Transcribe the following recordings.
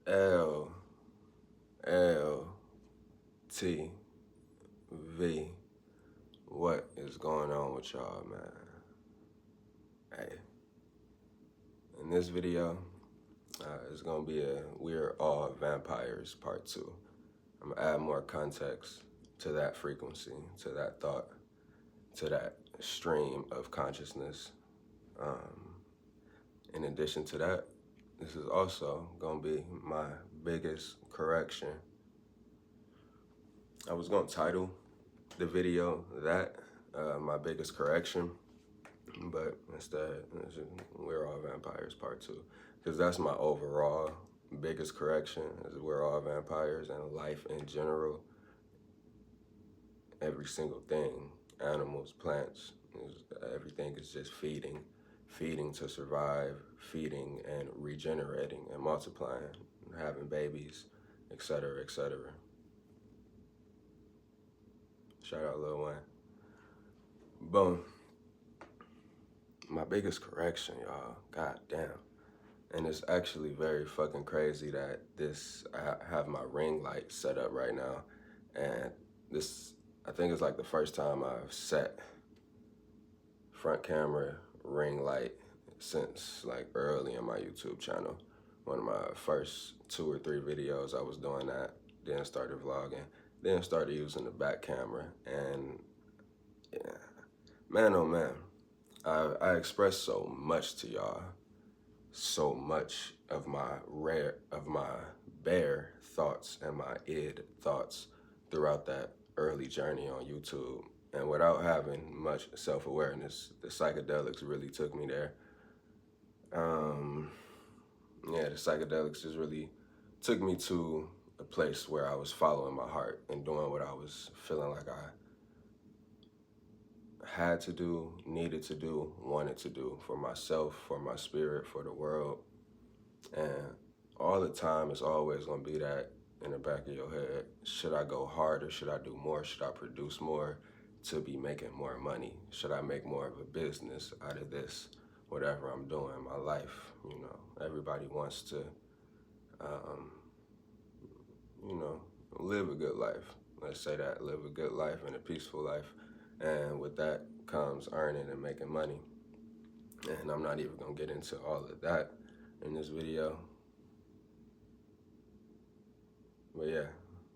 L L T V. What is going on with y'all, man? Hey, in this video, it's gonna be a We're All Vampires Part 2. I'm gonna add more context to that frequency, to that thought, to that stream of consciousness. In addition to that, this is also gonna be my biggest correction. I was gonna title the video that, my biggest correction, but instead, We're All Vampires Part 2, because that's my overall biggest correction, is we're all vampires, and life in general, every single thing, animals, plants, everything is just feeding to survive, feeding and regenerating and multiplying, having babies, etc., etc. Shout out Lil Wayne. Boom. My biggest correction, y'all, god damn. And it's actually very fucking crazy that I have my ring light set up right now. And this, I think it's like the first time I've set front camera ring light since like early in my YouTube channel. One of my first 2 or 3 videos I was doing that, then started vlogging, then started using the back camera. And yeah, man, oh man, I express so much to y'all, so much of my bare thoughts and my id thoughts throughout that early journey on YouTube. And without having much self-awareness, the psychedelics really took me there. Yeah, the psychedelics just really took me to a place where I was following my heart and doing what I was feeling like I had to do, needed to do, wanted to do for myself, for my spirit, for the world. And all the time, it's always gonna be that in the back of your head. Should I go harder? Should I do more? Should I produce more to be making more money? Should I make more of a business out of this, whatever I'm doing in my life? You know, everybody wants to, you know, live a good life. Let's say that, live a good life and a peaceful life. And with that comes earning and making money. And I'm not even gonna get into all of that in this video. But yeah,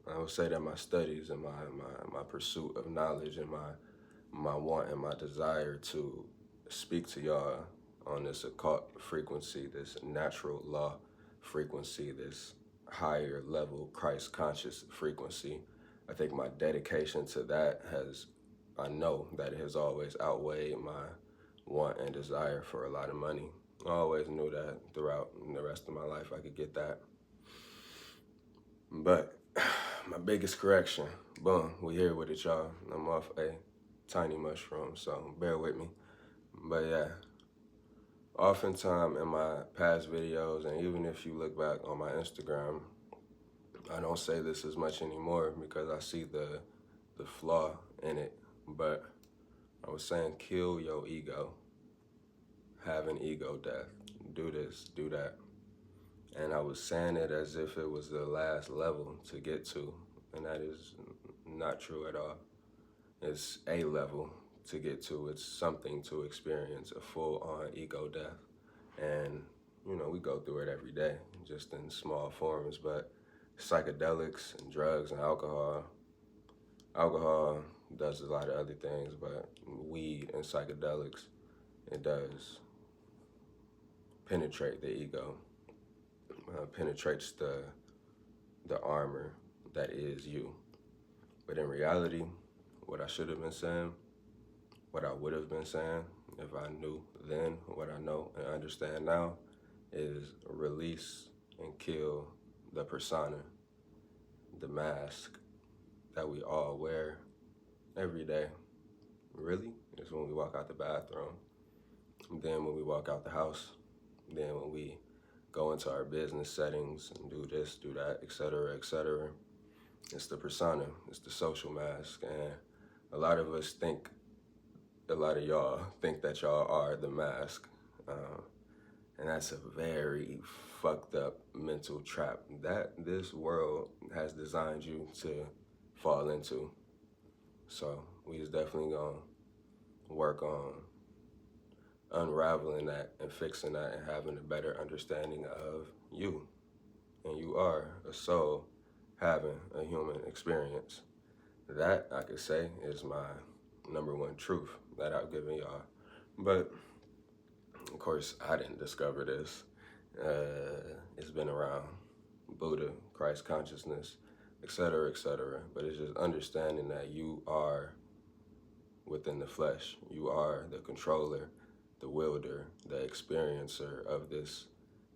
I would say that my studies and my pursuit of knowledge and my want and my desire to speak to y'all on this occult frequency, this natural law frequency, this higher level Christ conscious frequency, I think my dedication to that I know that it has always outweighed my want and desire for a lot of money. I always knew that throughout the rest of my life I could get that. But my biggest correction, boom, we here with it, y'all. I'm off a tiny mushroom, so bear with me. But yeah, oftentimes in my past videos, and even if you look back on my Instagram, I don't say this as much anymore because I see the flaw in it. But I was saying, kill your ego, have an ego death, do this, do that. And I was saying it as if it was the last level to get to, and that is not true at all. It's a level to get to. It's something to experience, a full-on ego death. And, you know, we go through it every day, just in small forms, but psychedelics and drugs and alcohol does a lot of other things, but weed and psychedelics, it does penetrate the ego. Penetrates the armor that is you. But in reality, what I should have been saying, what I would have been saying if I knew then what I know and understand now, is release and kill the persona, the mask that we all wear every day. Really, it's when we walk out the bathroom, then when we walk out the house, then when we go into our business settings and do this, do that, etc., etc. It's the persona, it's the social mask, and a lot of us think, a lot of y'all think that y'all are the mask. And that's a very fucked up mental trap that this world has designed you to fall into. So we is definitely gonna work on unraveling that and fixing that and having a better understanding of you. And you are a soul having a human experience. That, I could say, is my number one truth that I've given y'all. But, of course, I didn't discover this. It's been around. Buddha, Christ consciousness, etc., etc. But it's just understanding that you are within the flesh. You are the controller, the wielder, the experiencer of this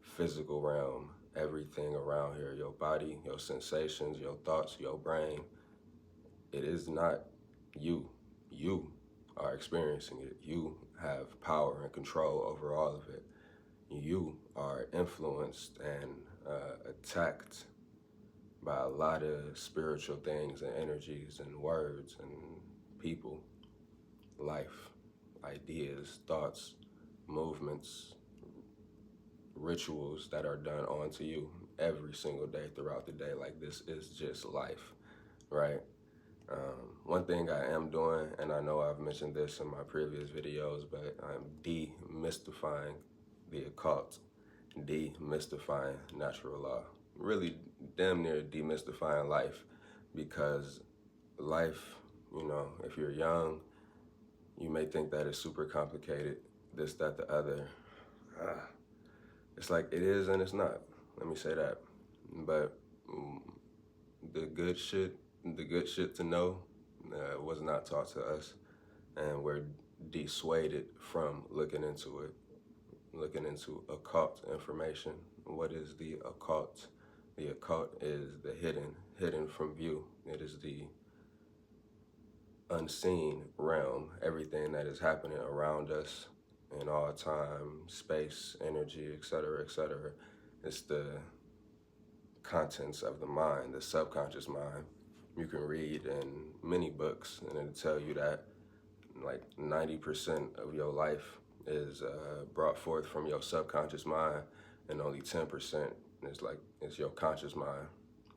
physical realm. Everything around here, your body, your sensations, your thoughts, your brain, it is not you. You are experiencing it. You have power and control over all of it. You are influenced and attacked by a lot of spiritual things and energies and words and people, life, ideas, thoughts, movements, rituals that are done onto you every single day throughout the day. Like, this is just life, right? One thing I am doing, and I know I've mentioned this in my previous videos, but I'm demystifying the occult, demystifying natural law, really damn near demystifying life, because life, you know, if you're young, you may think that it's super complicated, this, that, the other. It's like it is and it's not. Let me say that. But the good shit to know was not taught to us, and we're dissuaded from looking into it, looking into occult information. What is the occult? The occult is the hidden from view. It is the unseen realm, everything that is happening around us in all time, space, energy, etc., etc. It's the contents of the mind, the subconscious mind. You can read in many books and it'll tell you that like 90% of your life is brought forth from your subconscious mind, and only 10% is your conscious mind.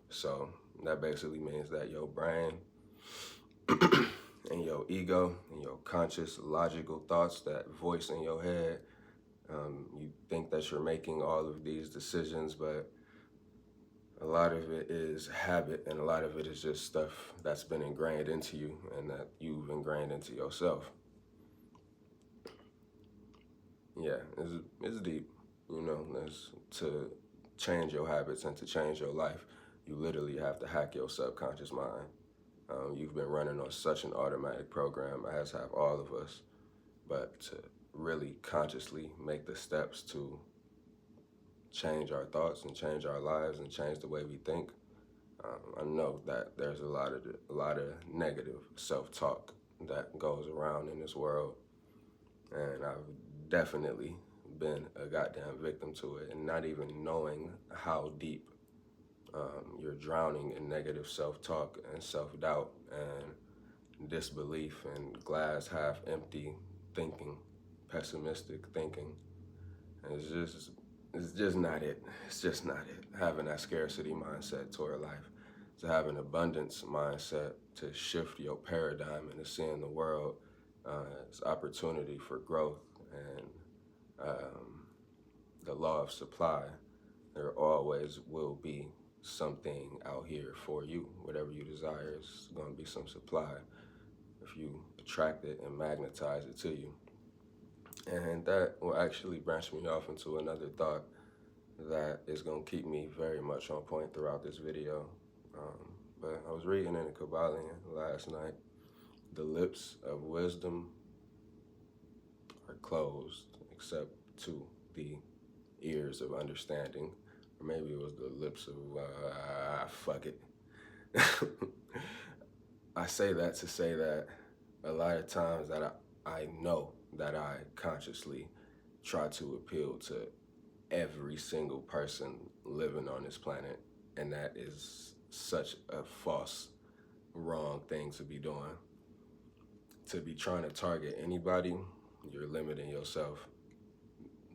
So that basically means that your brain and your ego and your conscious logical thoughts, that voice in your head, you think that you're making all of these decisions, but a lot of it is habit, and a lot of it is just stuff that's been ingrained into you and that you've ingrained into yourself. Yeah, it's deep, you know. To change your habits and to change your life, you literally have to hack your subconscious mind. You've been running on such an automatic program, as have all of us, but to really consciously make the steps to change our thoughts and change our lives and change the way we think. I know that there's a lot of negative self-talk that goes around in this world, and I've definitely been a goddamn victim to it, and not even knowing how deep you're drowning in negative self-talk and self-doubt and disbelief and glass half empty thinking, pessimistic thinking. And it's just not it. It's just not it. Having that scarcity mindset toward life, to have an abundance mindset, to shift your paradigm and to seeing the world as opportunity for growth and the law of supply. There always will be something out here for you. Whatever you desire is going to be some supply if you attract it and magnetize it to you. And that will actually branch me off into another thought that is going to keep me very much on point throughout this video. But I was reading in the Kabbalion last night, the lips of wisdom are closed except to the ears of understanding. Or maybe it was the lips of, fuck it. I say that to say that a lot of times that I know that I consciously try to appeal to every single person living on this planet, and that is such a false, wrong thing to be doing. To be trying to target anybody, you're limiting yourself.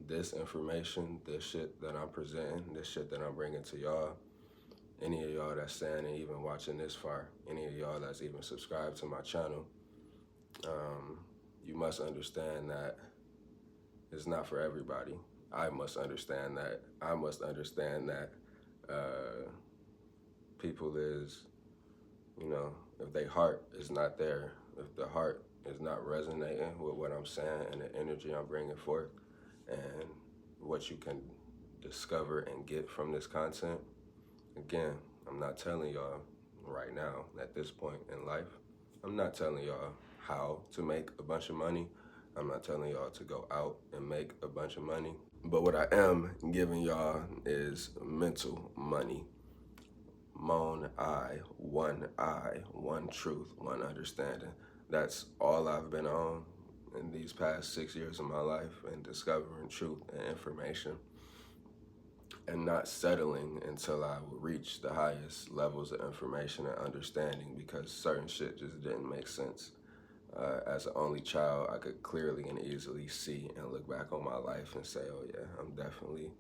this information, this shit that I'm presenting, this shit that I'm bringing to y'all, any of y'all that's saying and even watching this far, any of y'all that's even subscribed to my channel, you must understand that it's not for everybody. I must understand that. I must understand that people is, if their heart is not there, if the heart is not resonating with what I'm saying and the energy I'm bringing forth and what you can discover and get from this content, again, I'm not telling y'all right now at this point in life, I'm not telling y'all how to make a bunch of money. I'm not telling y'all to go out and make a bunch of money. But what I am giving y'all is mental money. Mon I, one truth, one understanding. That's all I've been on in these past 6 years of my life, and discovering truth and information, and not settling until I would reach the highest levels of information and understanding, because certain shit just didn't make sense. As an only child, I could clearly and easily see and look back on my life and say, oh yeah, I'm definitely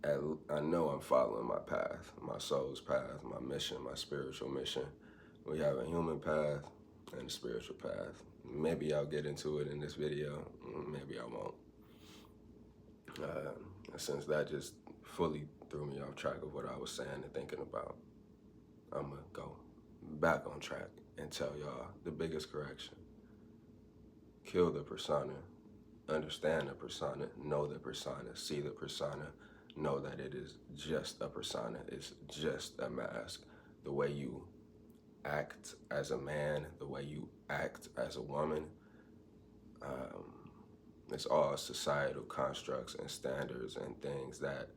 I know I'm following my path, my soul's path, my mission, my spiritual mission. We have a human path and a spiritual path. Maybe I'll get into it in this video, maybe I won't. Since that just fully threw me off track of what I was saying and thinking about, I'm gonna go back on track and tell y'all the biggest correction. Kill the persona, understand the persona, know the persona, see the persona, know that it is just a persona, it's just a mask. The way you act as a man, the way you act as a woman, it's all societal constructs and standards and things that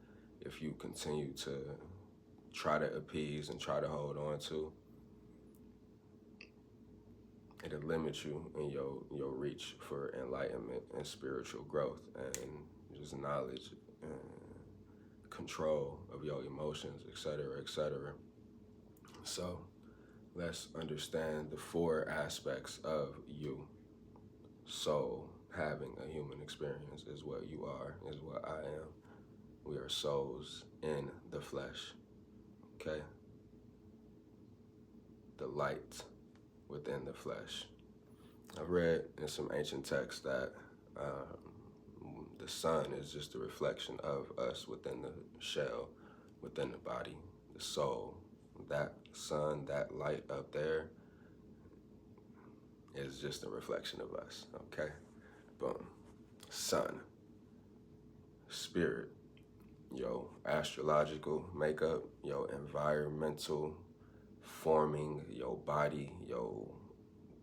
if you continue to try to appease and try to hold on to, it'll limit you in your reach for enlightenment and spiritual growth and just knowledge and control of your emotions, etc., etc. So let's understand the 4 aspects of you. Soul, having a human experience, is what you are, is what I am. We are souls in the flesh, okay? The light within the flesh. I read in some ancient texts that the sun is just a reflection of us within the shell, within the body, the soul. That sun, that light up there is just a reflection of us, okay? Boom. Sun. Spirit. Your astrological makeup, your environmental forming, your body, your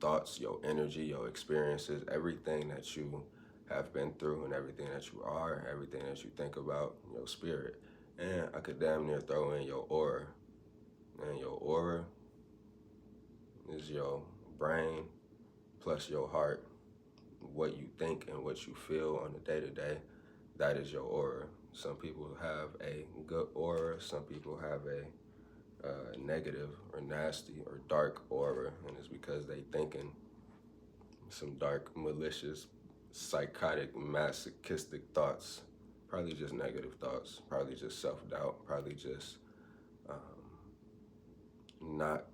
thoughts, your energy, your experiences, everything that you have been through and everything that you are, everything that you think about, your spirit. And I could damn near throw in your aura. And your aura is your brain plus your heart. What you think and what you feel on the day-to-day, that is your aura. Some people have a good aura, some people have a negative or nasty or dark aura, and it's because they thinking some dark, malicious, psychotic, masochistic thoughts. Probably just negative thoughts, probably just self-doubt, probably just not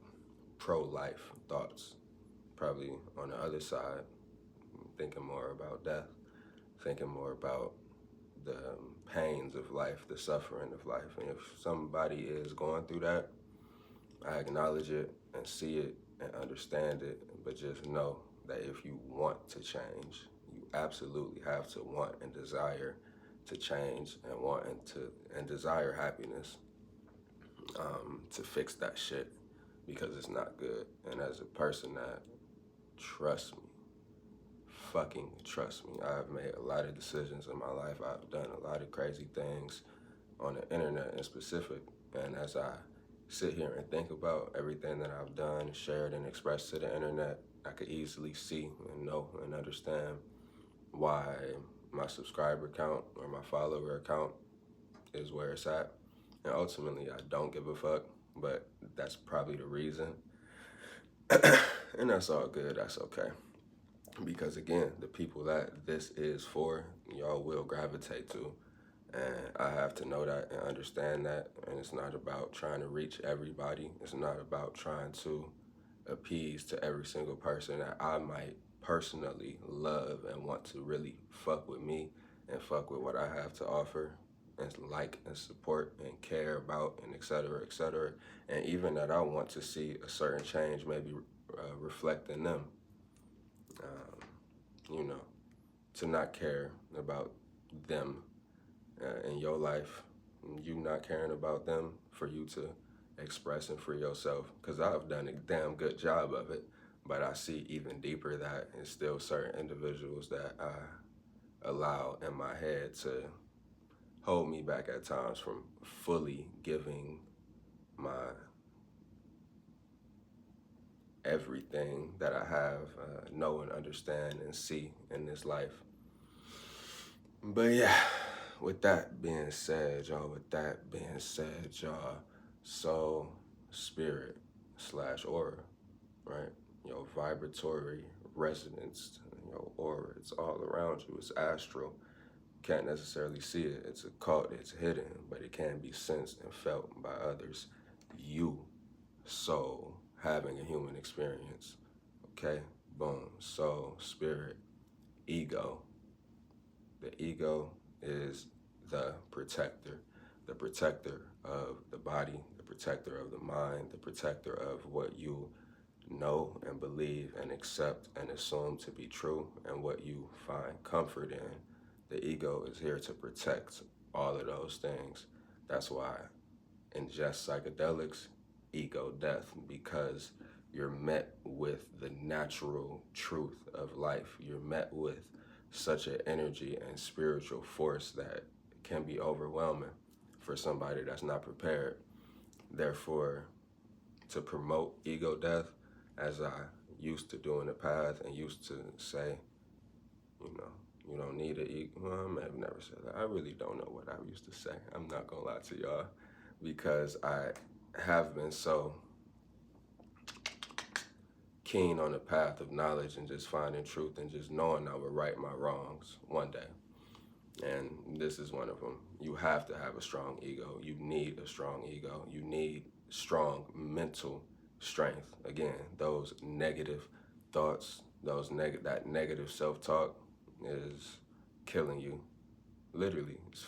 pro-life thoughts. Probably on the other side, thinking more about death, thinking more about the pains of life, the suffering of life. And if somebody is going through that, I acknowledge it and see it and understand it, but just know that if you want to change, you absolutely have to want and desire to change and want and desire happiness to fix that shit, because it's not good. And as a person that trusts me, fucking trust me, I've made a lot of decisions in my life. I've done a lot of crazy things on the internet in specific. And as I sit here and think about everything that I've done, shared, and expressed to the internet, I could easily see and know and understand why my subscriber count or my follower count is where it's at. And ultimately, I don't give a fuck, but that's probably the reason. And that's all good, that's okay. Because again, the people that this is for, y'all will gravitate to. And I have to know that and understand that. And it's not about trying to reach everybody. It's not about trying to appease to every single person that I might personally love and want to really fuck with me and fuck with what I have to offer and like and support and care about and et cetera, et cetera. And even that I want to see a certain change maybe reflect in them. You know, to not care about them in your life, you not caring about them, for you to express and free yourself. Because I've done a damn good job of it, but I see even deeper that it's still certain individuals that I allow in my head to hold me back at times from fully giving my everything that I have, know and understand and see in this life. But yeah, with that being said, y'all, soul, spirit / aura, right? Your vibratory resonance, your aura, it's all around you. It's astral. Can't necessarily see it. It's occult, it's hidden, but it can be sensed and felt by others. You, soul, having a human experience. Okay? Boom. Soul, spirit, ego. The ego is the protector of the body, the protector of the mind, the protector of what you know and believe and accept and assume to be true and what you find comfort in. The ego is here to protect all of those things. That's why ingest psychedelics, ego death, because you're met with the natural truth of life. You're met with such an energy and spiritual force that can be overwhelming for somebody that's not prepared. Therefore, to promote ego death, as I used to do in the past and used to say, you know, you don't need an ego. Well, I may have never said that. I really don't know what I used to say. I'm not gonna lie to y'all, because I have been so keen on the path of knowledge and just finding truth and just knowing I would right my wrongs one day. And this is one of them. You have to have a strong ego. You need a strong ego. You need strong mental strength. Again, those negative thoughts, that negative self-talk is killing you. Literally, it's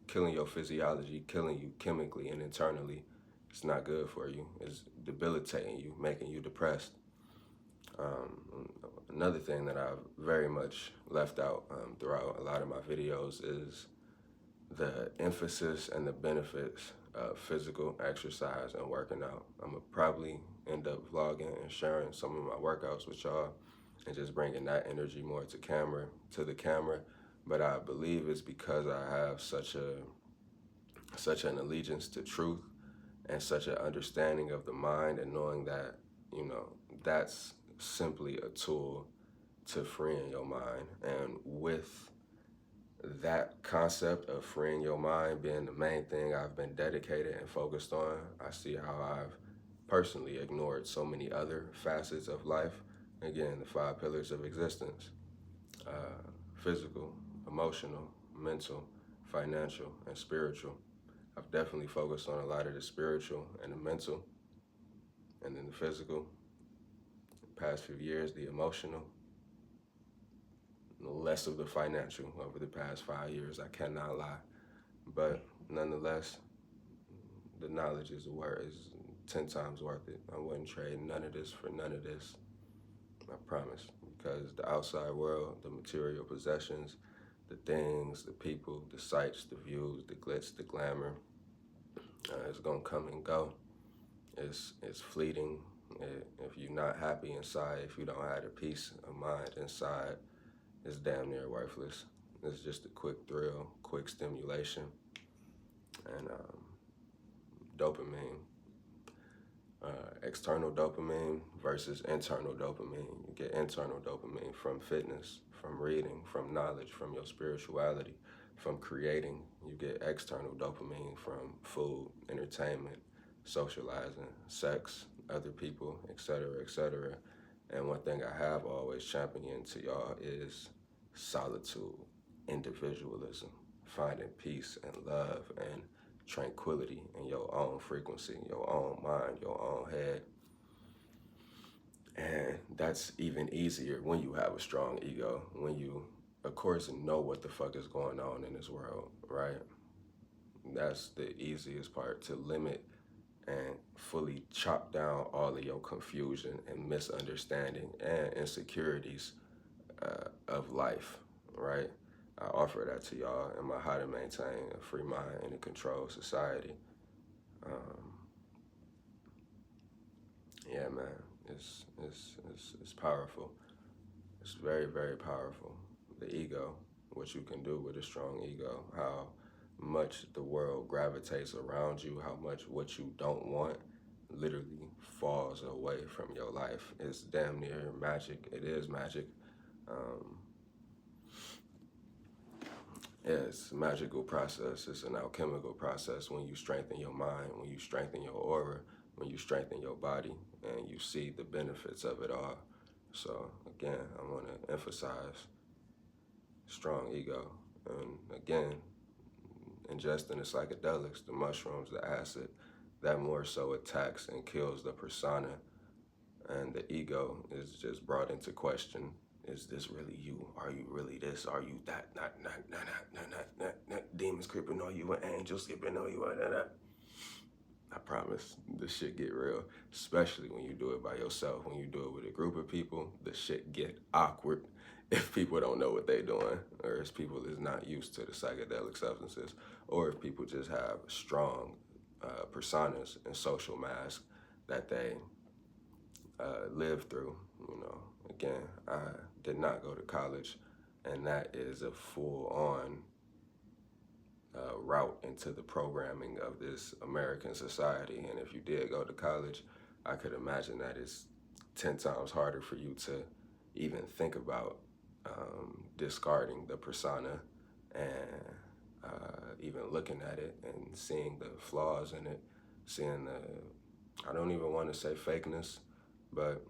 killing your physiology, killing you chemically and internally. It's not good for you. It's debilitating you, making you depressed. Another thing that I've very much left out throughout a lot of my videos is the emphasis and the benefits of physical exercise and working out. I'm gonna probably end up vlogging and sharing some of my workouts with y'all and just bringing that energy more to the camera. But I believe it's because I have such an allegiance to truth and such an understanding of the mind, and knowing that, you know, that's simply a tool to freeing your mind. And with that concept of freeing your mind being the main thing I've been dedicated and focused on, I see how I've personally ignored so many other facets of life. Again, the 5 pillars of existence: physical, emotional, mental, financial, and spiritual. I've definitely focused on a lot of the spiritual and the mental, and then the physical. The past few years, the emotional, less of the financial over the past 5 years, I cannot lie. But nonetheless, the knowledge is 10 times worth it. I wouldn't trade none of this for none of this, I promise. Because the outside world, the material possessions, the things, the people, the sights, the views, the glitz, the glamour, it's gonna come and go. It's fleeting. If you're not happy inside, if you don't have a peace of mind inside, it's damn near worthless. It's just a quick thrill, quick stimulation, and dopamine. External dopamine versus internal dopamine. You get internal dopamine from fitness, from reading, from knowledge, from your spirituality, from creating. You get external dopamine from food, entertainment, socializing, sex, other people, etc., etc. And one thing I have always championed to y'all is solitude, individualism, finding peace and love and tranquility in your own frequency, your own mind, your own head. And that's even easier when you have a strong ego, when you, of course, know what the fuck is going on in this world, right? That's the easiest part, to limit and fully chop down all of your confusion and misunderstanding and insecurities of life, right? I offer that to y'all in my How to Maintain a Free Mind in a Controlled Society. Um, yeah, man, it's powerful. It's very, very powerful. The ego, what you can do with a strong ego, how much the world gravitates around you, how much what you don't want literally falls away from your life. It's damn near magic. It is magic. Um, yeah, it's a magical process. It's an alchemical process when you strengthen your mind, when you strengthen your aura, when you strengthen your body, and you see the benefits of it all. So again, I want to emphasize strong ego. And again, ingesting the psychedelics, the mushrooms, the acid, that more so attacks and kills the persona, and the ego is just brought into question. Is this really you? Are you really this? Are you that? Not demons creeping on you and angels sleeping on you. I promise the shit get real, especially when you do it by yourself. When you do it with a group of people, the shit get awkward if people don't know what they doing, or if people is not used to the psychedelic substances, or if people just have strong personas and social masks that they live through. You know, again, I did not go to college, and that is a full-on route into the programming of this American society. And if you did go to college, I could imagine that it's 10 times harder for you to even think about discarding the persona and even looking at it and seeing the flaws in it, seeing the, I don't even want to say fakeness, but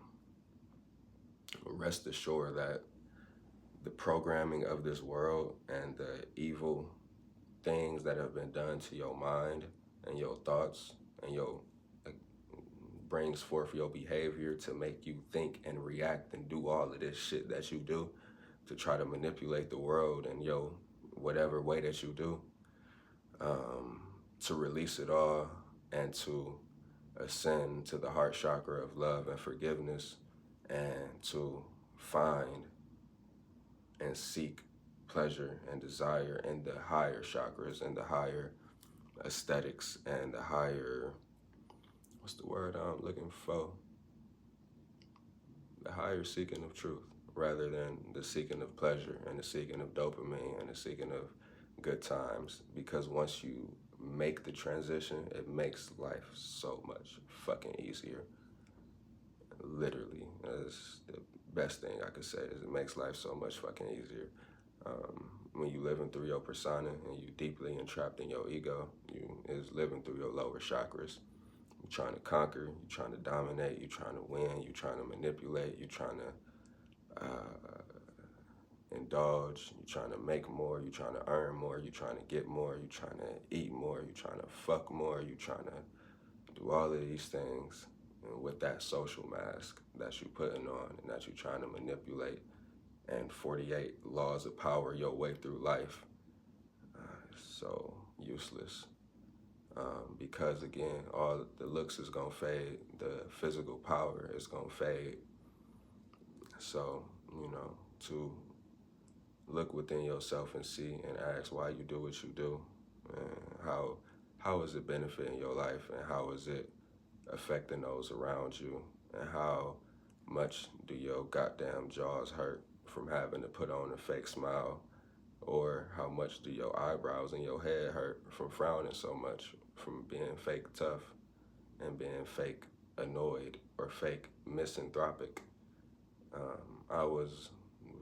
rest assured that the programming of this world and the evil things that have been done to your mind and your thoughts and your brings forth your behavior to make you think and react and do all of this shit that you do to try to manipulate the world in your whatever way that you do, to release it all and to ascend to the heart chakra of love and forgiveness, and to find and seek pleasure and desire in the higher chakras and the higher aesthetics and the higher, what's the word I'm looking for? The higher seeking of truth, rather than the seeking of pleasure and the seeking of dopamine and the seeking of good times. Because once you make the transition, it makes life so much fucking easier. Literally, that's the best thing I could say, is it makes life so much fucking easier. When you living through your persona and you deeply entrapped in your ego, you is living through your lower chakras. You're trying to conquer, you're trying to dominate, you're trying to win, you're trying to manipulate, you're trying to indulge, you're trying to make more, you're trying to earn more, you're trying to get more, you're trying to eat more, you're trying to fuck more, you're trying to do all of these things, and with that social mask that you're putting on and that you're trying to manipulate and 48 laws of power your way through life. So useless. Because again, all the looks is gonna fade, the physical power is gonna fade. So, you know, to look within yourself and see and ask why you do what you do, and how is it benefiting your life, and how is it affecting those around you, and how much do your goddamn jaws hurt from having to put on a fake smile, or how much do your eyebrows and your head hurt from frowning so much, from being fake tough and being fake annoyed or fake misanthropic. I was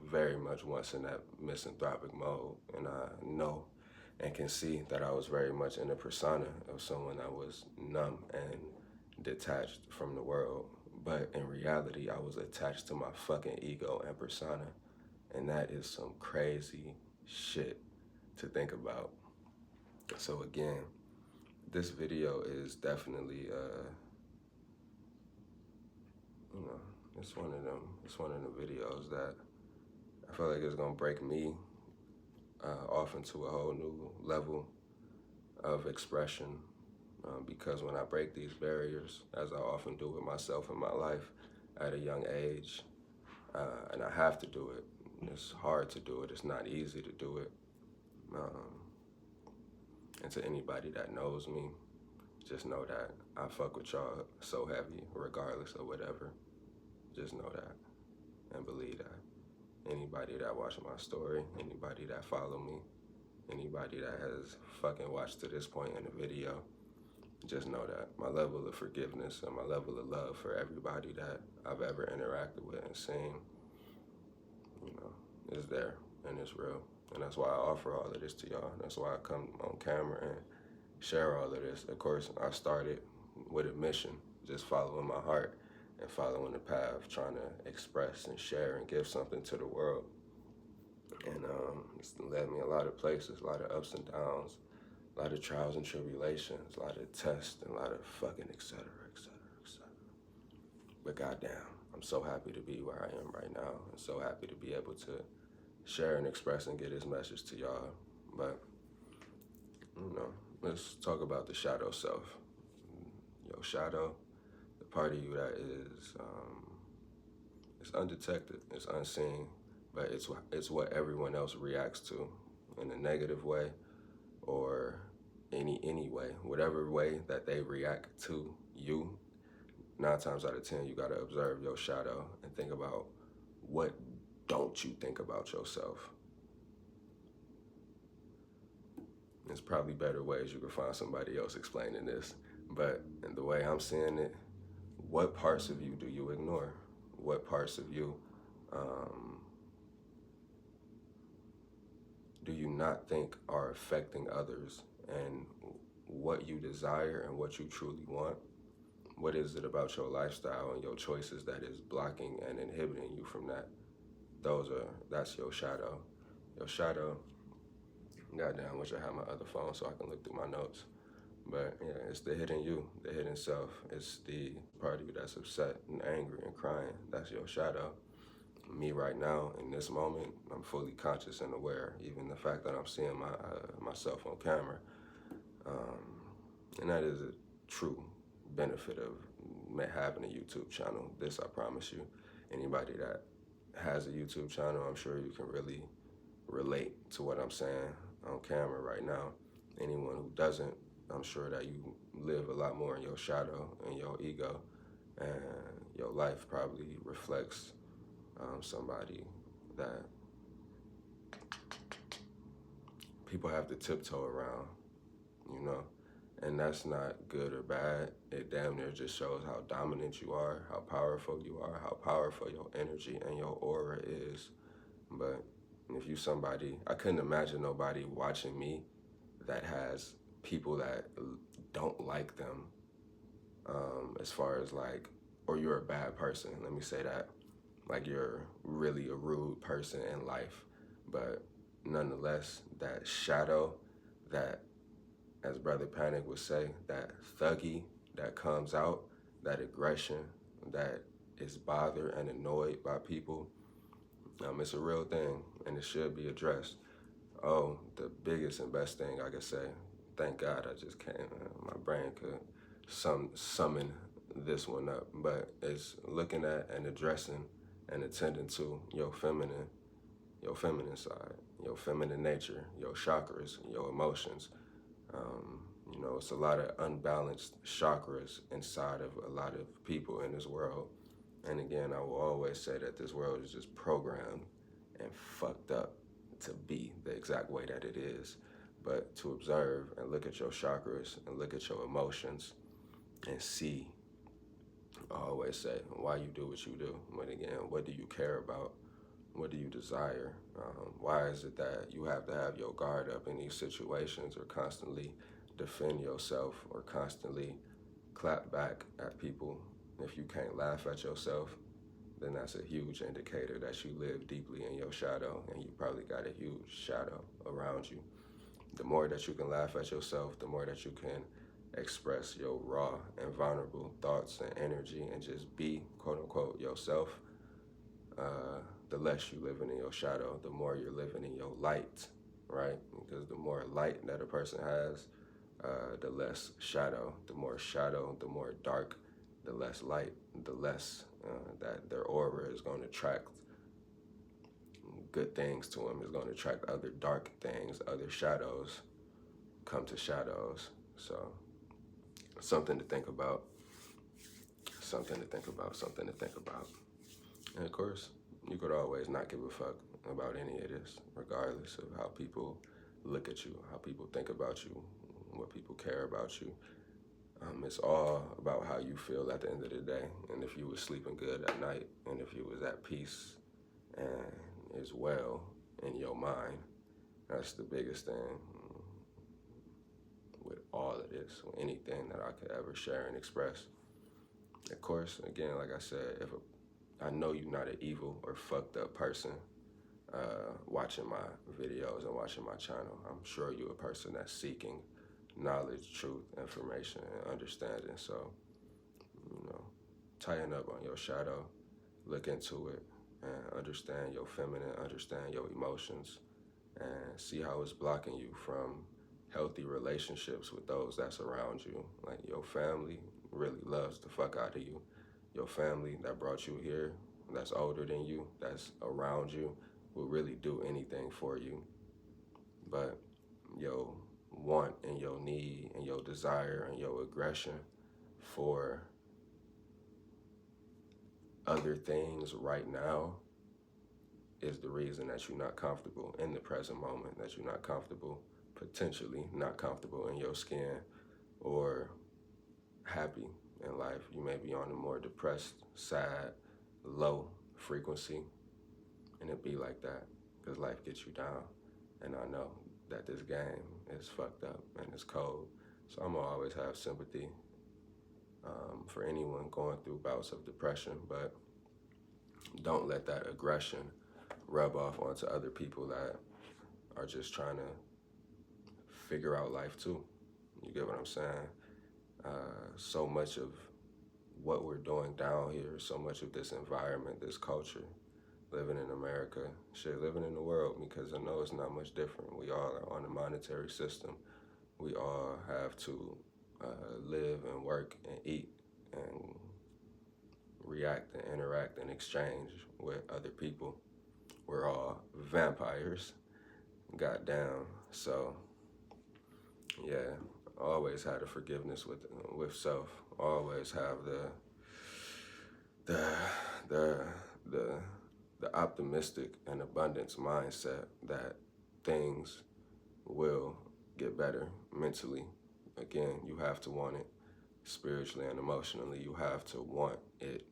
very much once in that misanthropic mode, and I know and can see that I was very much in the persona of someone that was numb and detached from the world. But in reality, I was attached to my fucking ego and persona. And that is some crazy shit to think about. So again, this video is definitely, you know, it's one of the videos that I feel like it's gonna break me off into a whole new level of expression, because when I break these barriers, as I often do with myself in my life at a young age, and I have to do it. It's hard to do it. It's not easy to do it. And to anybody that knows me, just know that I fuck with y'all so heavy, regardless of whatever. Just know that and believe that. Anybody that watched my story, anybody that follow me, anybody that has fucking watched to this point in the video, just know that my level of forgiveness and my level of love for everybody that I've ever interacted with and seen, you know, is there and it's real. And that's why I offer all of this to y'all. That's why I come on camera and share all of this. Of course, I started with a mission, just following my heart and following the path, trying to express and share and give something to the world. And it's led me a lot of places, a lot of ups and downs, a lot of trials and tribulations, a lot of tests, and a lot of fucking et cetera, et cetera, et cetera. But goddamn, I'm so happy to be where I am right now, and so happy to be able to share and express and get this message to y'all. But, you know, let's talk about the shadow self. Your shadow, the part of you that is it's undetected, it's unseen, but it's what everyone else reacts to in a negative way or any way, whatever way that they react to you. 9 times out of 10, you gotta observe your shadow and think about what don't you think about yourself. There's probably better ways you could find somebody else explaining this, but in the way I'm seeing it, what parts of you do you ignore? What parts of you do you not think are affecting others, and what you desire and what you truly want? What is it about your lifestyle and your choices that is blocking and inhibiting you from that? That's your shadow. Your shadow, goddamn, I wish I had my other phone so I can look through my notes. But yeah, it's the hidden you, the hidden self. It's the part of you that's upset and angry and crying. That's your shadow. Me right now, in this moment, I'm fully conscious and aware. Even the fact that I'm seeing myself on camera. And that is a true benefit of having a YouTube channel. This, I promise you. Anybody that has a YouTube channel, I'm sure you can really relate to what I'm saying on camera right now. Anyone who doesn't, I'm sure that you live a lot more in your shadow and your ego, and your life probably reflects somebody that people have to tiptoe around, you know? And that's not good or bad. It damn near just shows how dominant you are, how powerful you are, how powerful your energy and your aura is. But if you somebody, I couldn't imagine nobody watching me that has people that don't like them, as far as like, or you're a bad person, let me say that. Like you're really a rude person in life, but nonetheless, that shadow, that, as Brother Panic would say, that thuggy that comes out, that aggression that is bothered and annoyed by people, it's a real thing and it should be addressed. Oh, the biggest and best thing I could say, thank God I just can't, my brain could summon this one up, but it's looking at and addressing and attending to your feminine side, your feminine nature, your chakras, your emotions. You know, it's a lot of unbalanced chakras inside of a lot of people in this world. And again, I will always say that this world is just programmed and fucked up to be the exact way that it is. But to observe and look at your chakras and look at your emotions and see, I always say, why you do what you do. But again, what do you care about? What do you desire? Why is it that you have to have your guard up in these situations, or constantly defend yourself, or constantly clap back at people If you can't laugh at yourself, then that's a huge indicator that you live deeply in your shadow, and you probably got a huge shadow around you. The more that you can laugh at yourself, the more that you can express your raw and vulnerable thoughts and energy and just be, quote unquote, yourself, the less you living in your shadow, the more you're living in your light, right? Because the more light that a person has, the less shadow. The more shadow, the more dark, the less light, the less that their aura is going to attract good things to them. Is going to attract other dark things, other shadows come to shadows. So something to think about, something to think about, something to think about. And of course, you could always not give a fuck about any of this, regardless of how people look at you, how people think about you, what people care about you. It's all about how you feel at the end of the day, and if you was sleeping good at night, and if you was at peace and as well in your mind. That's the biggest thing with all of this, with anything that I could ever share and express. Of course, again, like I said, I know you're not an evil or fucked up person watching my videos and watching my channel. I'm sure you're a person that's seeking knowledge, truth, information, and understanding. So, tighten up on your shadow, look into it, and understand your feminine, understand your emotions, and see how it's blocking you from healthy relationships with those that's around you. Like, your family really loves the fuck out of you. Your family that brought you here, that's older than you, that's around you, will really do anything for you. But your want and your need and your desire and your aggression for other things right now is the reason that you're not comfortable in the present moment, that you're not comfortable, potentially not comfortable in your skin or happy in life. You may be on a more depressed, sad, low frequency, and it be like that because life gets you down. And I know that this game is fucked up and it's cold, so I'm gonna always have sympathy for anyone going through bouts of depression, but don't let that aggression rub off onto other people that are just trying to figure out life too. You get what I'm saying? So much of what we're doing down here, so much of this environment, this culture, living in America, shit, living in the world, because I know it's not much different. We all are on a monetary system. We all have to live and work and eat and react and interact and exchange with other people. We're all vampires, goddamn. So, yeah, always had a forgiveness with self. Always have the optimistic and abundance mindset that things will get better mentally. Again, you have to want it spiritually and emotionally. You have to want it.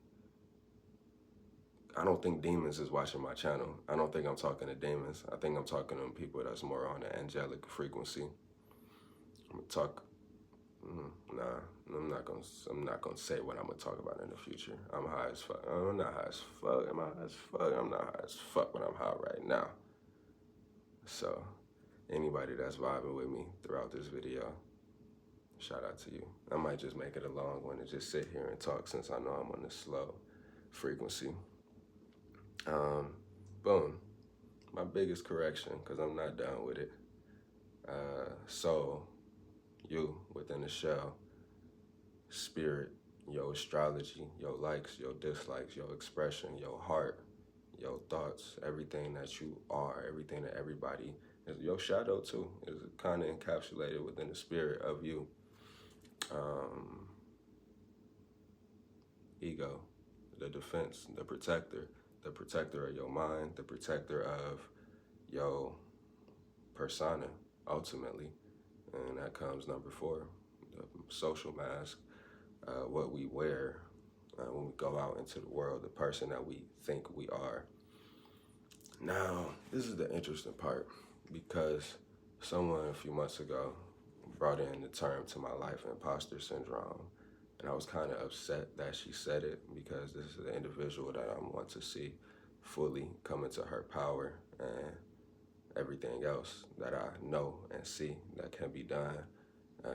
I don't think demons is watching my channel. I don't think I'm talking to demons. I think I'm talking to people that's more on the angelic frequency. I'm gonna talk. I'm not gonna say what I'm gonna talk about in the future. I'm high as fuck. I'm not high as fuck. Am I high as fuck? I'm not high as fuck, but I'm high right now. So, anybody that's vibing with me throughout this video, shout out to you. I might just make it a long one and just sit here and talk since I know I'm on this slow frequency. Boom. My biggest correction, because I'm not done with it. Soul, you within the shell, spirit, your astrology, your likes, your dislikes, your expression, your heart, your thoughts, everything that you are, everything that everybody is, your shadow too, is kind of encapsulated within the spirit of you. Ego, the defense, the protector of your mind, the protector of your persona, ultimately. And that comes number 4, the social mask, what we wear when we go out into the world, the person that we think we are. Now, this is the interesting part, because someone a few months ago brought in the term to my life, imposter syndrome, And I was kind of upset that she said it because this is an individual that I want to see fully come into her power and everything else that I know and see that can be done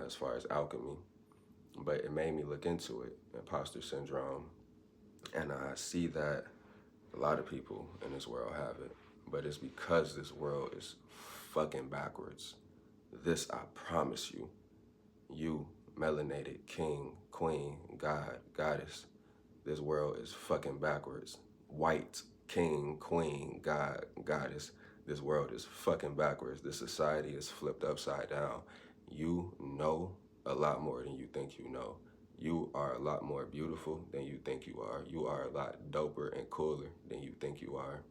as far as alchemy. But it made me look into it, imposter syndrome, and I see that a lot of people in this world have it, but it's because this world is fucking backwards. This, I promise you, you, melanated king, queen, god, goddess, this world is fucking backwards. White, king, queen, god, goddess, this world is fucking backwards. This society is flipped upside down. You know a lot more than you think you know. You are a lot more beautiful than you think you are. You are a lot doper and cooler than you think you are.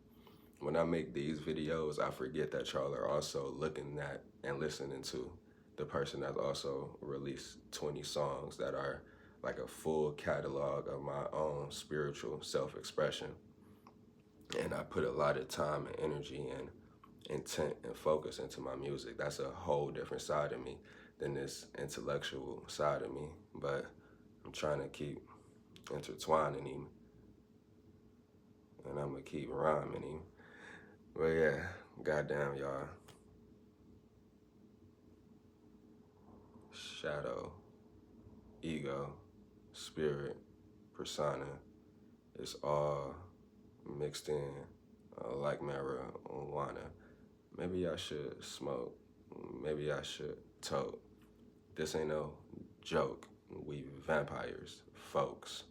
When I make these videos, I forget that y'all are also looking at and listening to the person that's also released 20 songs that are like a full catalog of my own spiritual self-expression. And I put a lot of time and energy and intent and focus into my music. That's a whole different side of me than this intellectual side of me. But I'm trying to keep intertwining him, and I'm gonna keep rhyming him. But yeah, goddamn y'all. Shadow, ego, spirit, persona, it's all mixed in like marijuana. Maybe I should smoke. Maybe I should tote. This ain't no joke. We vampires, folks.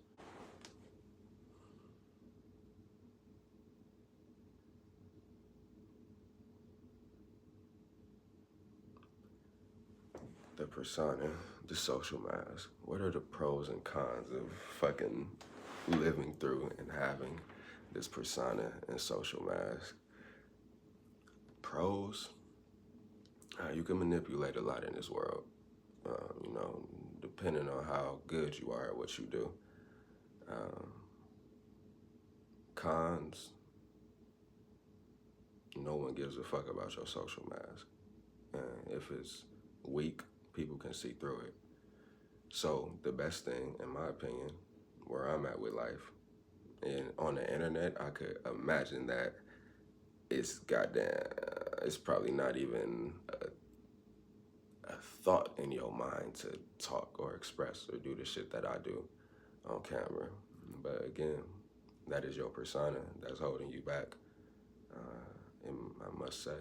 The persona, the social mask. What are the pros and cons of fucking living through and having this persona and social mask? Pros, you can manipulate a lot in this world, you know, depending on how good you are at what you do. Um, Cons, no one gives a fuck about your social mask. And if it's weak, people can see through it. So the best thing, in my opinion, where I'm at with life, and on the internet, I could imagine that it's goddamn, it's probably not even a thought in your mind to talk or express or do the shit that I do on camera. But again, that is your persona that's holding you back, I must say.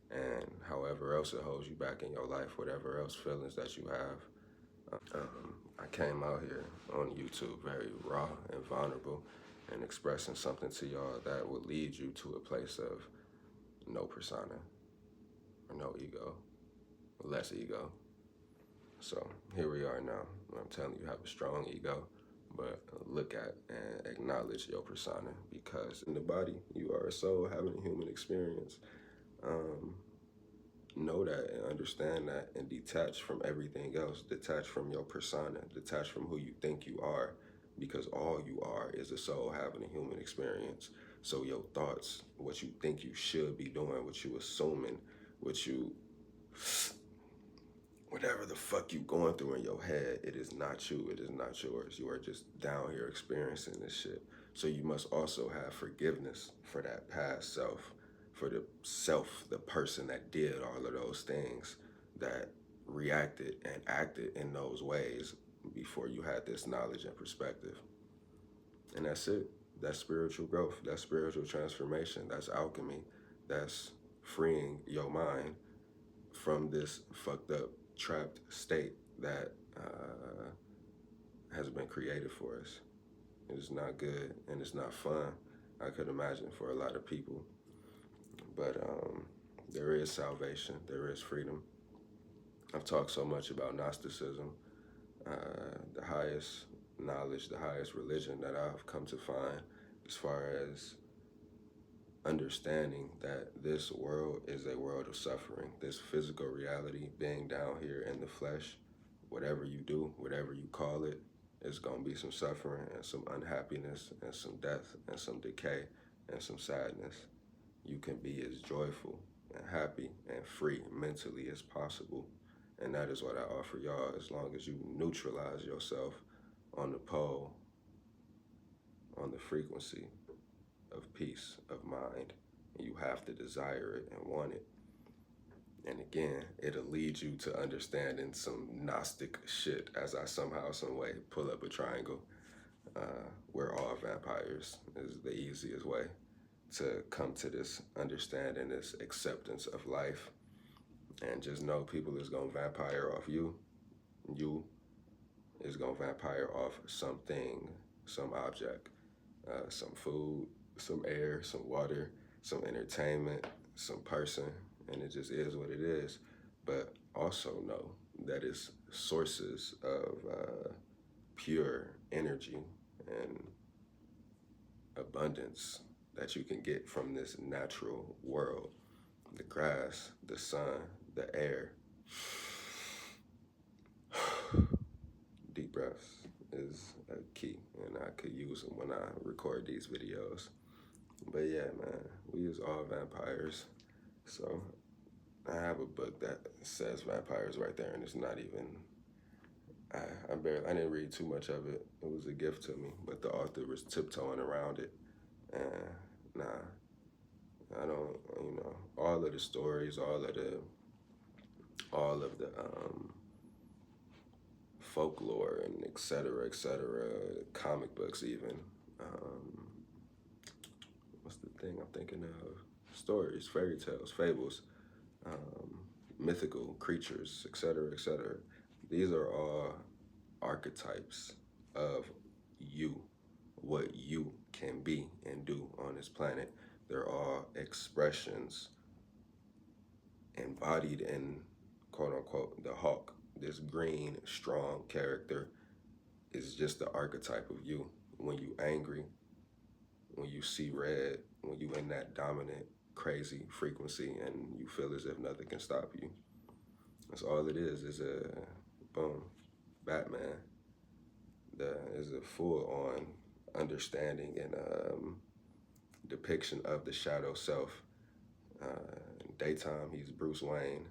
And however else it holds you back in your life, whatever else feelings that you have. I came out here on YouTube very raw and vulnerable and expressing something to y'all that would lead you to a place of no persona or no ego, less ego. So here we are now. I'm telling you, have a strong ego, but look at and acknowledge your persona, because in the body, you are a soul having a human experience. Know that and understand that and detach from everything else. Detach from your persona. Detach from who you think you are, because all you are is a soul having a human experience. So your thoughts, what you think you should be doing, what you assuming, what you, whatever the fuck you going through in your head, it is not you. It is not yours. You are just down here experiencing this shit. So you must also have forgiveness for that past self, for the self, the person that did all of those things, that reacted and acted in those ways before you had this knowledge and perspective. And that's it. That's spiritual growth. That's spiritual transformation. That's alchemy. That's freeing your mind from this fucked up, trapped state that has been created for us. It is not good and it's not fun, I could imagine, for a lot of people. But there is salvation, there is freedom. I've talked so much about Gnosticism, the highest knowledge, the highest religion that I've come to find, as far as understanding that this world is a world of suffering. This physical reality, being down here in the flesh, whatever you do, whatever you call it, it's gonna be some suffering and some unhappiness and some death and some decay and some sadness. You can be as joyful and happy and free mentally as possible, And that is what I offer y'all, as long as you neutralize yourself on the pole, on the frequency of peace of mind. And you have to desire it and want it. And again, it'll lead you to understanding some Gnostic shit as I somehow, some way pull up a triangle. We're all vampires is the easiest way to come to this understanding, this acceptance of life. And just know people is gonna vampire off you. You is gonna vampire off something, some object, some food, some air, some water, some entertainment, some person, and it just is what it is. But also know that it's sources of pure energy and abundance that you can get from this natural world. The grass, the sun, the air. Deep breaths is a key, and I could use them when I record these videos. But yeah, man, we is all vampires. So I have a book that says vampires right there, and it's not even, I didn't read too much of it. It was a gift to me, but the author was tiptoeing around it. And nah, I don't, all of the stories, all of the folklore and et cetera, comic books even. What's the thing I'm thinking of? Stories, fairy tales, fables, mythical creatures, et cetera, et cetera. These are all archetypes of you, what you can be and do on this planet. They're all expressions embodied in, quote unquote, the hawk. This green, strong character is just the archetype of you. When you angry, when you see red, when you in that dominant, crazy frequency and you feel as if nothing can stop you. That's all it is a, boom, Batman. Is a full-on understanding and depiction of the shadow self. In daytime, he's Bruce Wayne.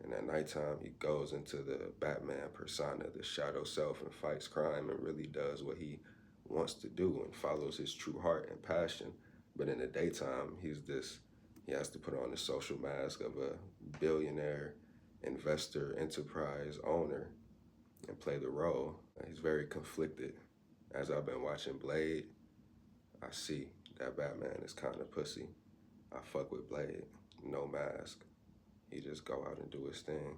And at nighttime, he goes into the Batman persona, the shadow self, and fights crime and really does what he wants to do and follows his true heart and passion. But in the daytime, he has to put on the social mask of a billionaire, investor, enterprise owner and play the role. He's very conflicted. As I've been watching Blade, I see that Batman is kind of pussy. I fuck with Blade, no mask. He just go out and do his thing,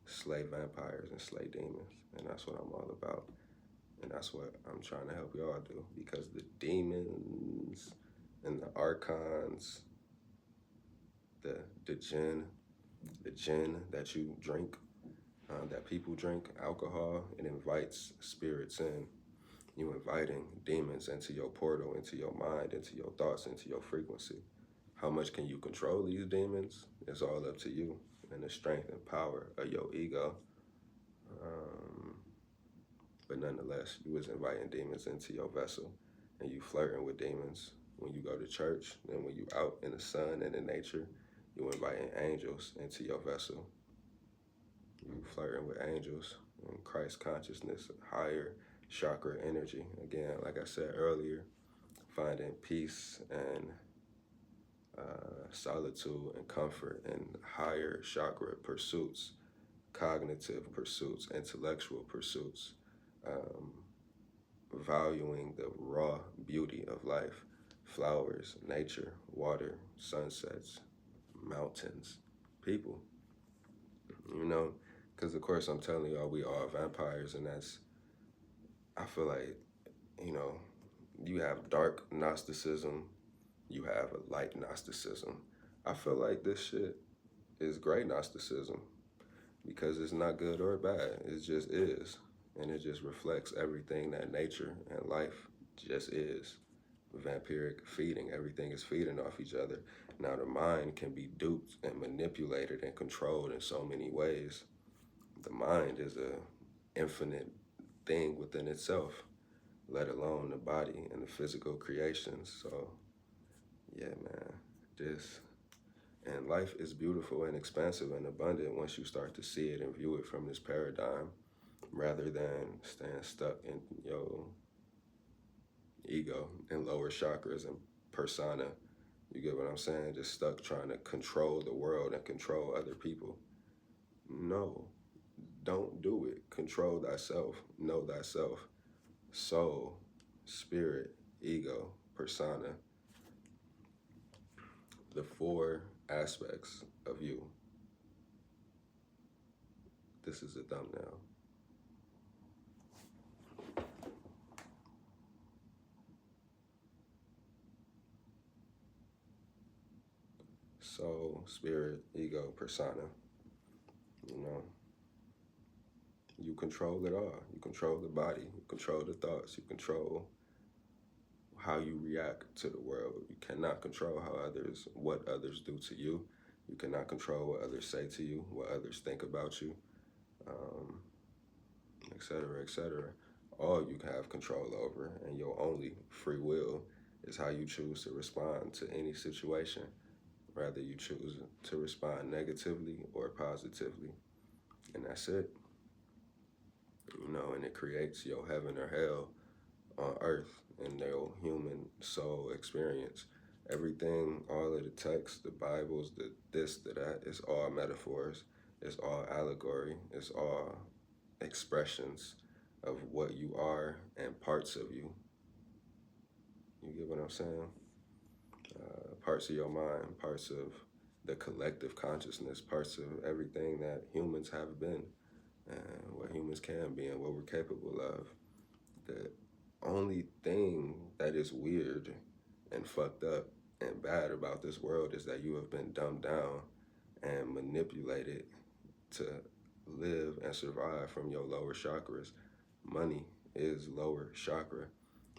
slay vampires and slay demons, and that's what I'm all about. And that's what I'm trying to help y'all do, because the demons and the archons, the gin that you drink, that people drink, alcohol, it invites spirits in. You inviting demons into your portal, into your mind, into your thoughts, into your frequency. How much can you control these demons? It's all up to you and the strength and power of your ego. But nonetheless, you was inviting demons into your vessel and you flirting with demons when you go to church, and when you out in the sun and in nature, you inviting angels into your vessel. You flirting with angels and Christ consciousness, higher chakra energy. Again, like I said earlier, finding peace and solitude and comfort in higher chakra pursuits, cognitive pursuits, intellectual pursuits, valuing the raw beauty of life, flowers, nature, water, sunsets, mountains, people, because of course I'm telling y'all we are vampires, and I feel like, you have dark Gnosticism, you have a light Gnosticism. I feel like this shit is great Gnosticism, because it's not good or bad, it just is. And it just reflects everything that nature and life just is. Vampiric feeding, everything is feeding off each other. Now the mind can be duped and manipulated and controlled in so many ways. The mind is a infinite thing within itself, let alone the body and the physical creations. So yeah, man, And life is beautiful and expansive and abundant once you start to see it and view it from this paradigm rather than staying stuck in your ego and lower chakras and persona. You get what I'm saying? Just stuck trying to control the world and control other people. No, don't do it. Control thyself. Know thyself. Soul, spirit, ego, persona. The four aspects of you. This is a thumbnail. Soul, spirit, ego, persona. You know, you control it all. You control the body. You control the thoughts. You control how you react to the world. You cannot control what others do to you. You cannot control what others say to you, what others think about you, et cetera, et cetera. All you have control over, and your only free will is how you choose to respond to any situation. Whether you choose to respond negatively or positively. And that's it. You know, and it creates your heaven or hell on earth in their human soul experience. Everything, all of the texts, the Bibles, the this, the that, it's all metaphors. It's all allegory. It's all expressions of what you are and parts of you. You get what I'm saying? Parts of your mind, parts of the collective consciousness, parts of everything that humans have been and what humans can be and what we're capable of. The only thing that is weird and fucked up and bad about this world is that you have been dumbed down and manipulated to live and survive from your lower chakras. Money is lower chakra.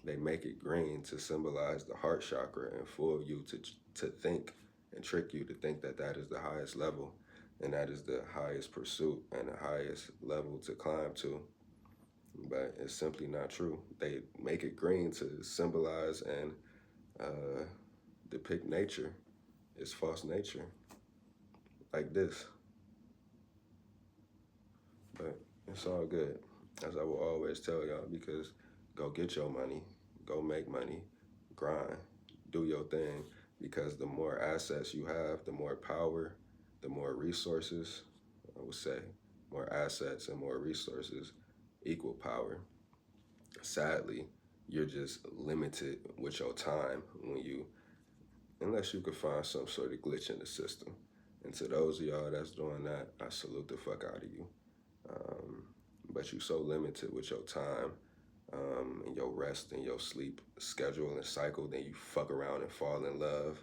They make it green to symbolize the heart chakra and fool you to think and trick you to think that that is the highest level and that is the highest pursuit and the highest level to climb to. But it's simply not true. They make it green to symbolize and depict nature. It's false nature, like this. But it's all good, as I will always tell y'all, because go get your money, go make money, grind, do your thing, because the more assets you have, the more power, the more resources, I would say, more assets and more resources equal power. Sadly, you're just limited with your time unless you could find some sort of glitch in the system. And to those of y'all that's doing that, I salute the fuck out of you. But you so limited with your time and your rest and your sleep schedule and cycle, then you fuck around and fall in love,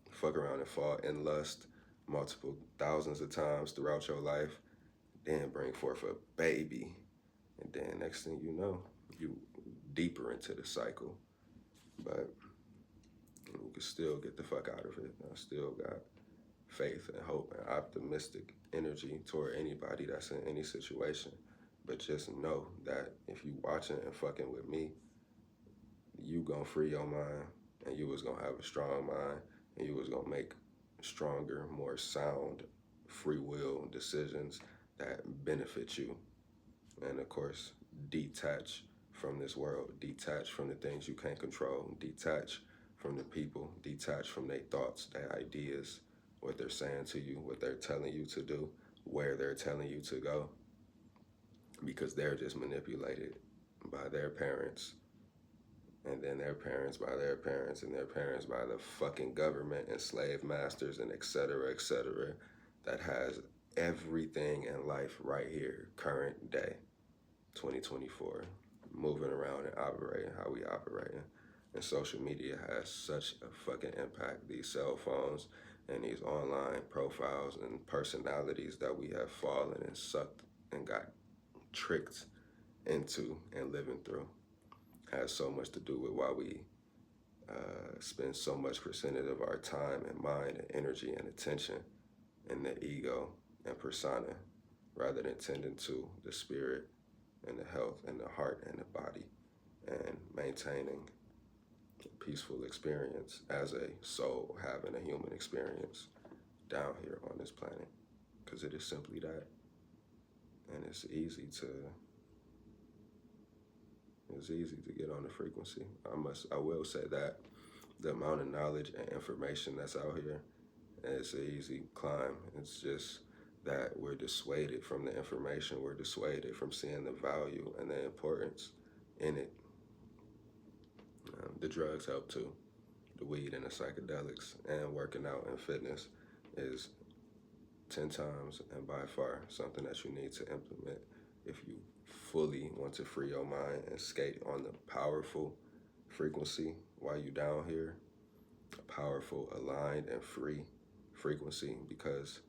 fuck around and fall in lust multiple thousands of times throughout your life, then bring forth a baby. And then next thing you know, you deeper into the cycle. But you can still get the fuck out of it. I still got faith and hope and optimistic energy toward anybody that's in any situation. But just know that if you watching and fucking with me, you gonna free your mind and you was gonna have a strong mind and you was gonna make stronger, more sound, free will decisions that benefit you. And of course, detach from this world, detach from the things you can't control, detach from the people, detach from their thoughts, their ideas, what they're saying to you, what they're telling you to do, where they're telling you to go, because they're just manipulated by their parents, and then their parents by their parents, and their parents by the fucking government and slave masters and et cetera, that has everything in life right here, current day, 2024, moving around and operating how we operating. And social media has such a fucking impact. These cell phones and these online profiles and personalities that we have fallen and sucked and got tricked into and living through has so much to do with why we spend so much percentage of our time and mind and energy and attention in the ego and persona rather than tending to the spirit and the health and the heart and the body and maintaining peaceful experience as a soul having a human experience down here on this planet, because it is simply that. And it's easy to get on the frequency. I will say that the amount of knowledge and information that's out here, it's an easy climb. It's just that we're dissuaded from the information. We're dissuaded from seeing the value and the importance in it. The drugs help too. The weed and the psychedelics and working out and fitness is 10 times and by far something that you need to implement if you fully want to free your mind and skate on the powerful frequency while you down here, a powerful, aligned, and free frequency, because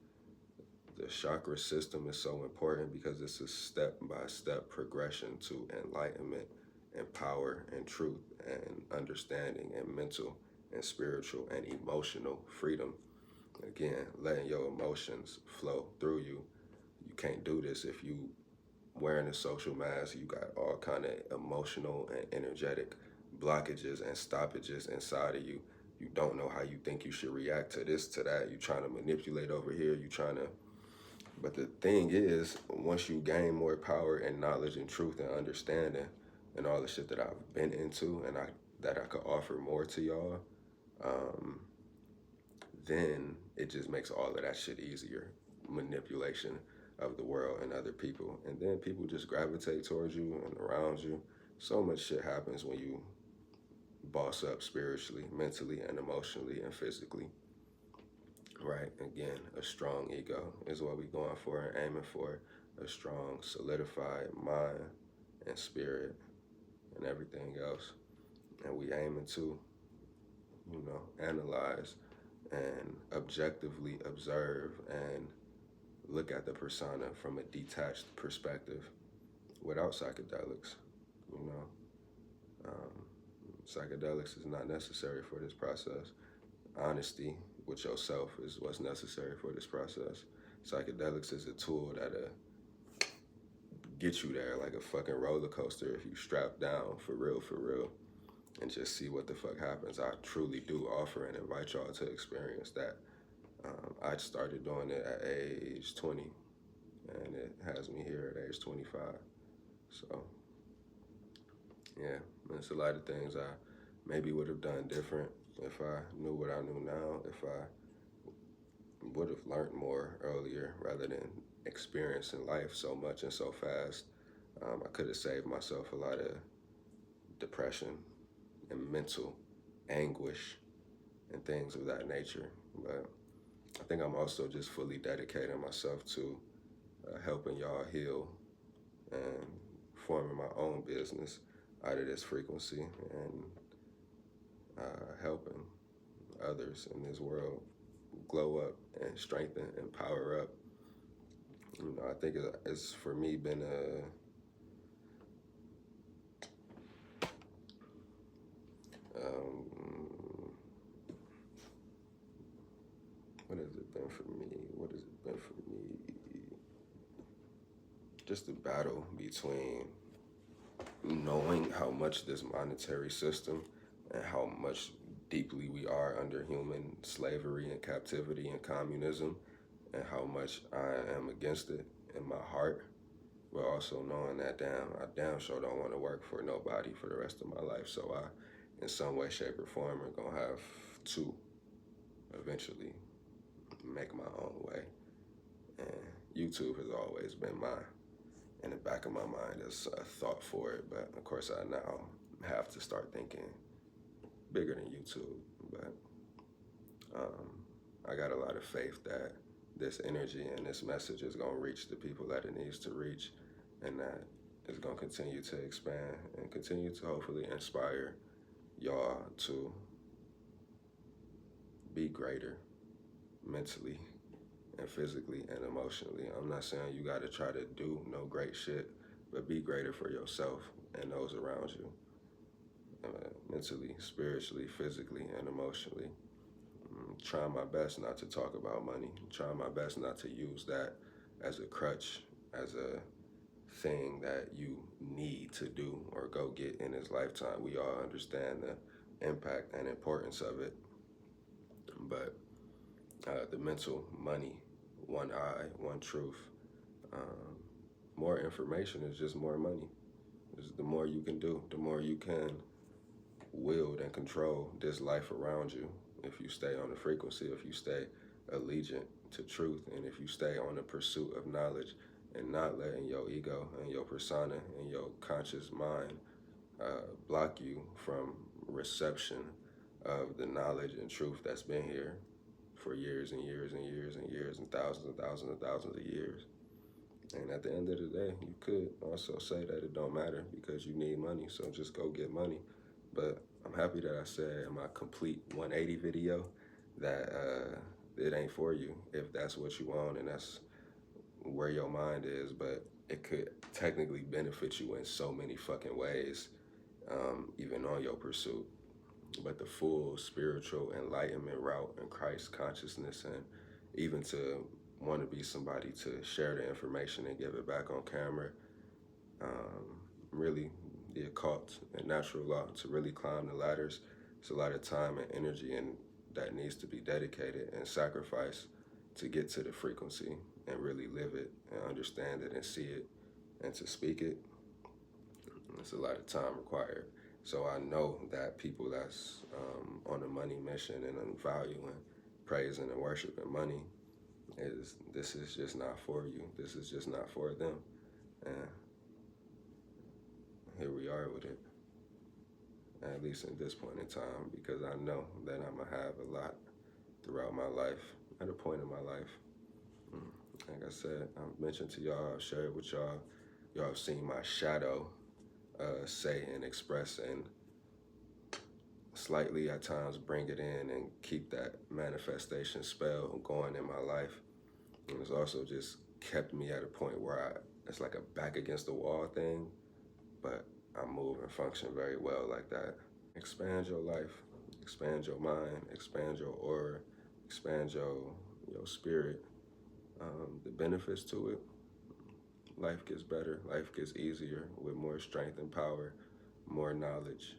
the chakra system is so important, because it's a step-by-step progression to enlightenment and power and truth and understanding and mental and spiritual and emotional freedom. Again, letting your emotions flow through you. You can't do this if you wearing a social mask. You got all kind of emotional and energetic blockages and stoppages inside of you. You don't know how you think you should react to this, to that. You trying to manipulate over here. You trying to. But the thing is, once you gain more power and knowledge and truth and understanding and all the shit that I've been into and that I could offer more to y'all, um, then it just makes all of that shit easier. Manipulation of the world and other people. And then people just gravitate towards you and around you. So much shit happens when you boss up spiritually, mentally, and emotionally, and physically. Right? Again, a strong ego is what we're going for and aiming for. A strong, solidified mind and spirit and everything else. And we aiming to, analyze and objectively observe and look at the persona from a detached perspective without psychedelics. You know, psychedelics is not necessary for this process. Honesty with yourself is what's necessary for this process. Psychedelics is a tool that'll get you there like a fucking roller coaster if you strap down for real, and just see what the fuck happens. I truly do offer and invite y'all to experience that. I started doing it at age 20, and it has me here at age 25. So, yeah, it's a lot of things I maybe would have done different if I knew what I knew now, if I would have learned more earlier rather than experiencing life so much and so fast. I could have saved myself a lot of depression and mental anguish and things of that nature. But I think I'm also just fully dedicating myself to helping y'all heal and forming my own business out of this frequency and helping others in this world glow up and strengthen and power up. I think it's for me been what has it been for me? What has it been for me? Just a battle between knowing how much this monetary system and how much deeply we are under human slavery and captivity and communism, and how much I am against it in my heart, but also knowing that I damn sure don't want to work for nobody for the rest of my life. So I, in some way, shape, or form, are gonna have to eventually make my own way. And YouTube has always been in the back of my mind as a thought for it, but of course I now have to start thinking bigger than YouTube. But I got a lot of faith that this energy and this message is gonna reach the people that it needs to reach, and that it's gonna continue to expand and continue to hopefully inspire y'all to be greater mentally and physically and emotionally. I'm not saying you gotta try to do no great shit, but be greater for yourself and those around you, mentally, spiritually, physically, and emotionally. Trying my best not to talk about money. Trying my best not to use that as a crutch, as a thing that you need to do or go get in this lifetime. We all understand the impact and importance of it. But the mental money, one eye, one truth. Um, More information is just more money. The more you can do, the more you can wield and control this life around you. If you stay on the frequency, if you stay allegiant to truth, and if you stay on the pursuit of knowledge and not letting your ego and your persona and your conscious mind block you from reception of the knowledge and truth that's been here for years and years and years and years and thousands of years. And at the end of the day, you could also say that it don't matter because you need money, so just go get money. But I'm happy that I said in my complete 180 video that it ain't for you if that's what you want and that's where your mind is. But it could technically benefit you in so many fucking ways, even on your pursuit. But the full spiritual enlightenment route and Christ consciousness, and even to want to be somebody to share the information and give it back on camera, really the occult and natural law, to really climb the ladders, it's a lot of time and energy and that needs to be dedicated and sacrificed to get to the frequency and really live it and understand it and see it and to speak it. It's a lot of time required. So I know that people that's on a money mission and valuing, praising and worshiping money, this is just not for you. This is just not for them. And here we are with it, at least at this point in time, because I know that I'm gonna have a lot throughout my life, at a point in my life. Like I said, I've mentioned to y'all, I've shared with y'all, y'all have seen my shadow say and express and slightly at times bring it in and keep that manifestation spell going in my life. And it's also just kept me at a point where it's like a back against the wall thing, but I move and function very well like that. Expand your life, expand your mind, expand your aura, expand your spirit. The benefits to it, life gets better, life gets easier with more strength and power, more knowledge.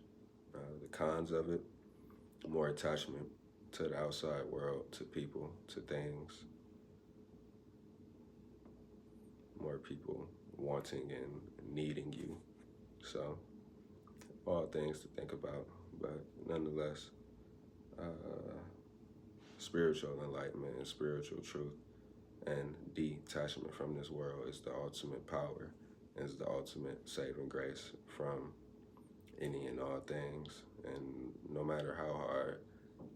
The cons of it, more attachment to the outside world, to people, to things. More people wanting and needing you. So, all things to think about, but nonetheless, spiritual enlightenment and spiritual truth and detachment from this world is the ultimate power, is the ultimate saving grace from any and all things. And no matter how hard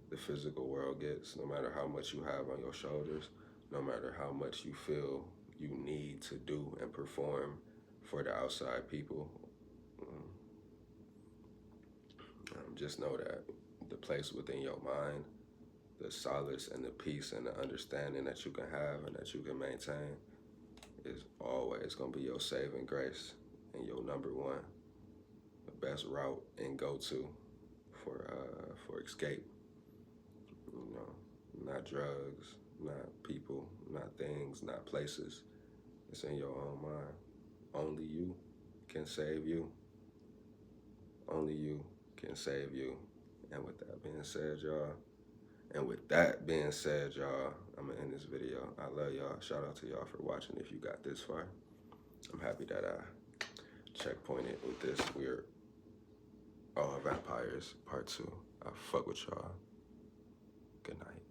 the physical world gets, no matter how much you have on your shoulders, no matter how much you feel you need to do and perform for the outside people, just know that the place within your mind, the solace and the peace and the understanding that you can have and that you can maintain is always going to be your saving grace and your number one, the best route and go-to for escape. You know, not drugs, not people, not things, not places. It's in your own mind. Only you can save you. Only you can save you. And with that being said, y'all, I'm gonna end this video. I love y'all. Shout out to y'all for watching if you got this far. I'm happy that I checkpointed with this. We're all vampires, part 2. I fuck with y'all. Good night.